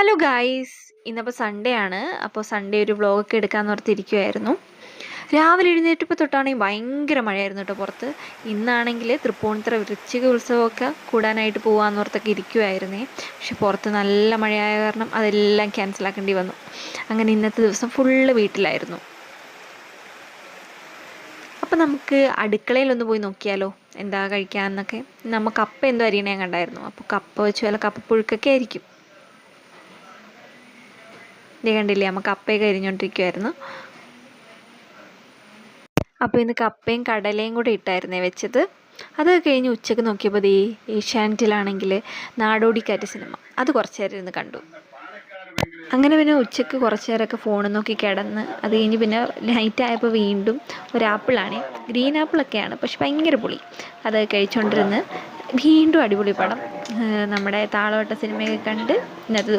Hello guys, ഇന്നിപ്പോൾ Sunday ആണ്. അപ്പോൾ സൺഡേ ഒരു വ്ളോഗൊക്കെ എടുക്കാമെന്ന് ഓർത്തിരിക്കുമായിരുന്നു. രാവിലെ എഴുന്നേറ്റപ്പോൾ തൊട്ടാണെങ്കിൽ ഭയങ്കര മഴയായിരുന്നു കേട്ടോ പുറത്ത്. ഇന്നാണെങ്കിൽ തൃപ്പൂണിത്തുറ വൃശ്ചിക ഉത്സവമൊക്കെ കൂടാനായിട്ട് പോകാമെന്നോർത്തൊക്കെ ഇരിക്കുമായിരുന്നേ. പക്ഷെ പുറത്ത് നല്ല മഴയായ കാരണം അതെല്ലാം ക്യാൻസലാക്കേണ്ടി വന്നു. അങ്ങനെ ഇന്നത്തെ ദിവസം ഫുള്ള് വീട്ടിലായിരുന്നു. അപ്പോൾ നമുക്ക് അടുക്കളയിലൊന്ന് പോയി നോക്കിയാലോ, എന്താ കഴിക്കാമെന്നൊക്കെ. നമുക്ക് കപ്പ എന്തോ അരിയണേ കണ്ടായിരുന്നു. അപ്പോൾ കപ്പ വെച്ച് വല്ല കപ്പപ്പുഴുക്കൊക്കെ ആയിരിക്കും. ഇത് കണ്ടില്ലേ, നമുക്ക് കപ്പയൊക്കെ അരിഞ്ഞുകൊണ്ടിരിക്കുമായിരുന്നു. അപ്പോൾ ഇന്ന് കപ്പയും കടലയും കൂടെ ഇട്ടായിരുന്നേ വെച്ചത്. അത് കഴിഞ്ഞ് ഉച്ചയ്ക്ക് നോക്കിയപ്പോൾ ഈ ഏഷ്യാനെറ്റിലാണെങ്കിൽ നാടോടിക്കാറ്റ് സിനിമ അത് കുറച്ച് നേരം ഇരുന്ന് കണ്ടു. അങ്ങനെ പിന്നെ ഉച്ചയ്ക്ക് കുറച്ച് നേരമൊക്കെ ഫോൺ നോക്കി കിടന്ന് അത് കഴിഞ്ഞ് പിന്നെ നൈറ്റ് ആയപ്പോൾ വീണ്ടും ഒരു ആപ്പിളാണ്, ഗ്രീൻ ആപ്പിളൊക്കെയാണ്, പക്ഷെ ഭയങ്കര പുളി. അത് കഴിച്ചുകൊണ്ടിരുന്ന് വീണ്ടും അടിപൊളി പടം നമ്മുടെ താളവട്ട സിനിമയൊക്കെ കണ്ട് ഇന്നത്തെ